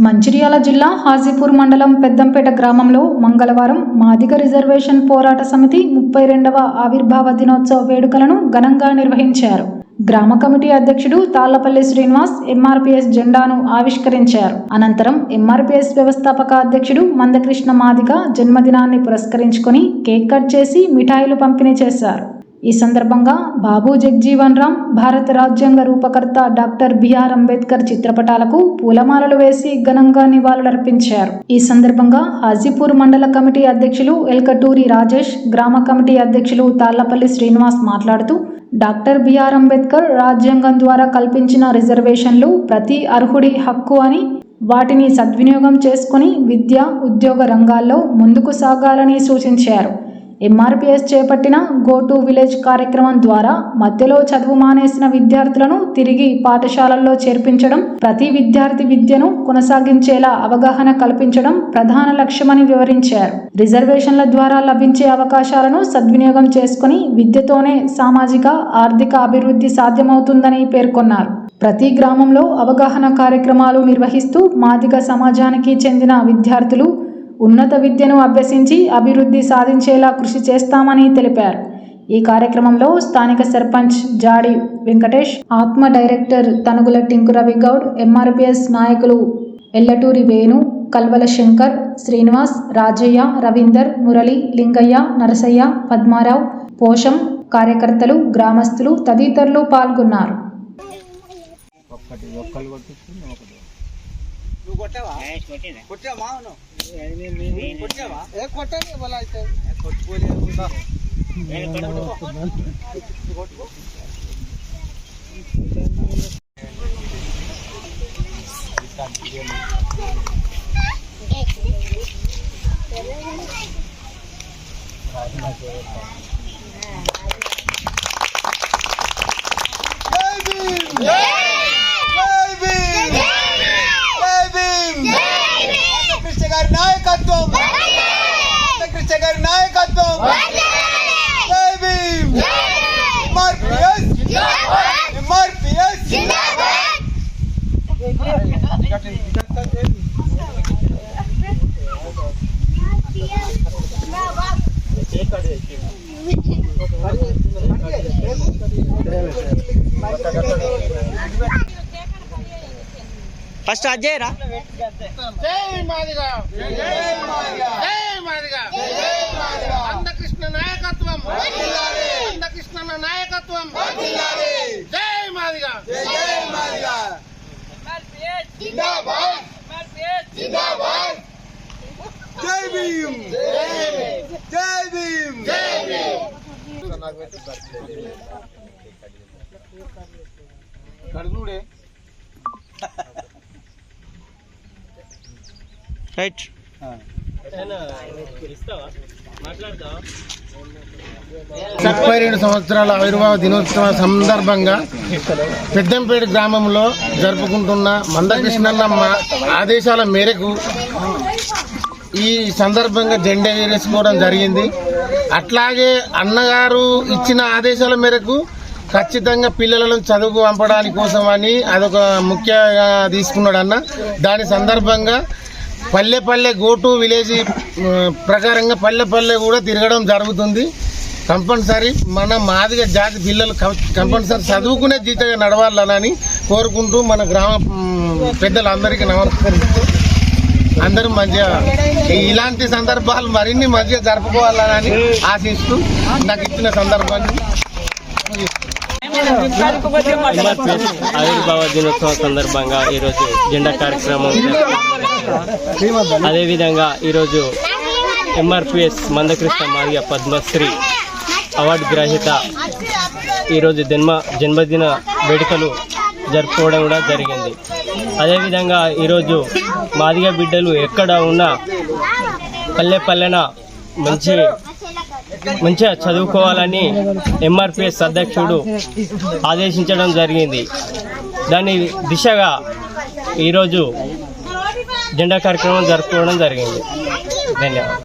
మంచిర్యాల జిల్లా హాజీపూర్ మండలం పెద్దంపేట గ్రామంలో మంగళవారం మాదిగ రిజర్వేషన్ పోరాట సమితి 32వ ఆవిర్భావ దినోత్సవ వేడుకలను ఘనంగా నిర్వహించారు. గ్రామ కమిటీ అధ్యక్షుడు తాళ్లపల్లి శ్రీనివాస్ ఎంఆర్పీఎస్ జెండాను ఆవిష్కరించారు. అనంతరం ఎంఆర్పీఎస్ వ్యవస్థాపక అధ్యక్షుడు మందకృష్ణ మాదిగ జన్మదినాన్ని పురస్కరించుకొని కేక్ కట్ చేసి మిఠాయిలు పంపిణీ చేశారు. ఈ సందర్భంగా బాబు జగజీవన్ రామ్, భారత రాజ్యాంగ రూపకర్త డాక్టర్ బిఆర్ అంబేద్కర్ చిత్రపటాలకు పూలమాలలు వేసి ఘనంగా నివాళులర్పించారు. ఈ సందర్భంగా హాజీపూర్ మండల కమిటీ అధ్యక్షులు ఎల్కటూరి రాజేష్, గ్రామ కమిటీ అధ్యక్షులు తాళ్లపల్లి శ్రీనివాస్ మాట్లాడుతూ డాక్టర్ బిఆర్ అంబేద్కర్ రాజ్యాంగం ద్వారా కల్పించిన రిజర్వేషన్లు ప్రతి అర్హుడి హక్కు అని, వాటిని సద్వినియోగం చేసుకుని విద్య, ఉద్యోగ రంగాల్లో ముందుకు సాగాలని సూచించారు. ఎంఆర్పీఎస్ చేపట్టిన గో టు విలేజ్ కార్యక్రమం ద్వారా మధ్యలో చదువు మానేసిన విద్యార్థులను తిరిగి పాఠశాలల్లో చేర్పించడం, ప్రతి విద్యార్థి విద్యను కొనసాగించేలా అవగాహన కల్పించడం ప్రధాన లక్ష్యమని వివరించారు. రిజర్వేషన్ల ద్వారా లభించే అవకాశాలను సద్వినియోగం చేసుకుని విద్యతోనే సామాజిక, ఆర్థిక అభివృద్ధి సాధ్యమవుతుందని పేర్కొన్నారు. ప్రతి గ్రామంలో అవగాహన కార్యక్రమాలు నిర్వహిస్తూ మాదిగ సమాజానికి చెందిన విద్యార్థులు ఉన్నత విద్యను అభ్యసించి అభివృద్ధి సాధించేలా కృషి చేస్తామని తెలిపారు. ఈ కార్యక్రమంలో స్థానిక సర్పంచ్ జాడి వెంకటేష్, ఆత్మ డైరెక్టర్ తనుగుల టింకురవి గౌడ్, ఎంఆర్పీఎస్ నాయకులు ఎల్లటూరి వేణు, కల్వల శంకర్, శ్రీనివాస్, రాజయ్య, రవీందర్, మురళి, లింగయ్య, నరసయ్య, పద్మారావు, పోషం, కార్యకర్తలు, గ్రామస్తులు తదితరులు పాల్గొన్నారు. ఫస్ట్ అజయ్రా మందకృష్ణ నాయకత్వం, మందకృష్ణ నాయకత్వం, జై మాదిగ, జై మాదిగ, జిందాబాద్, జిందాబాద్, జై భీమ్, జై భీమ్, జై భీమ్. కడుగుడే రైట్ 32 సంవత్సరాల ఆవిర్భావ దినోత్సవ సందర్భంగా పెద్దంపేట గ్రామంలో జరుపుకుంటున్న మందకృష్ణన్న ఆదేశాల మేరకు ఈ సందర్భంగా జెండా ఎగరేసుకోవడం జరిగింది. అట్లాగే అన్నగారు ఇచ్చిన ఆదేశాల మేరకు ఖచ్చితంగా పిల్లలను చదువుకు పంపడానికి కోసం అని అదొక ముఖ్యంగా తీసుకున్నాడు అన్న. దాని సందర్భంగా పల్లె పల్లె గో టు విలేజ్ ప్రకారంగా పల్లె పల్లె కూడా తిరగడం జరుగుతుంది. కంపల్సరీ మన మాదిగ జాతి పిల్లలు కంపల్సరీ చదువుకునే జీతంగా నడవాలని కోరుకుంటూ మన గ్రామ పెద్దలందరికీ నమస్కరిస్తూ అందరూ మంచిగా ఇలాంటి సందర్భాలు మరిన్ని మంచిగా జరుపుకోవాలని ఆశిస్తూ నాకు ఇచ్చిన సందర్భాన్ని ఆవిర్భావ దినోత్సవం సందర్భంగా ఈరోజు జెండా కార్యక్రమం, అదేవిధంగా ఈరోజు ఎంఆర్పీఎస్ మందకృష్ణ మాదిగ పద్మశ్రీ అవార్డు గ్రహీత ఈరోజు జన్మదిన వేడుకలు జరుపుకోవడం కూడా జరిగింది. అదేవిధంగా ఈరోజు మాదిగ బిడ్డలు ఎక్కడ ఉన్నా పల్లె పల్లెన మంచిగా చదువుకోవాలని ఎంఆర్పీఎస్ అధ్యక్షుడు ఆదేశించడం జరిగింది. దాని దిశగా ఈరోజు జెండా కార్యక్రమం జరుపుకోవడం జరిగింది. ధన్యవాదాలు.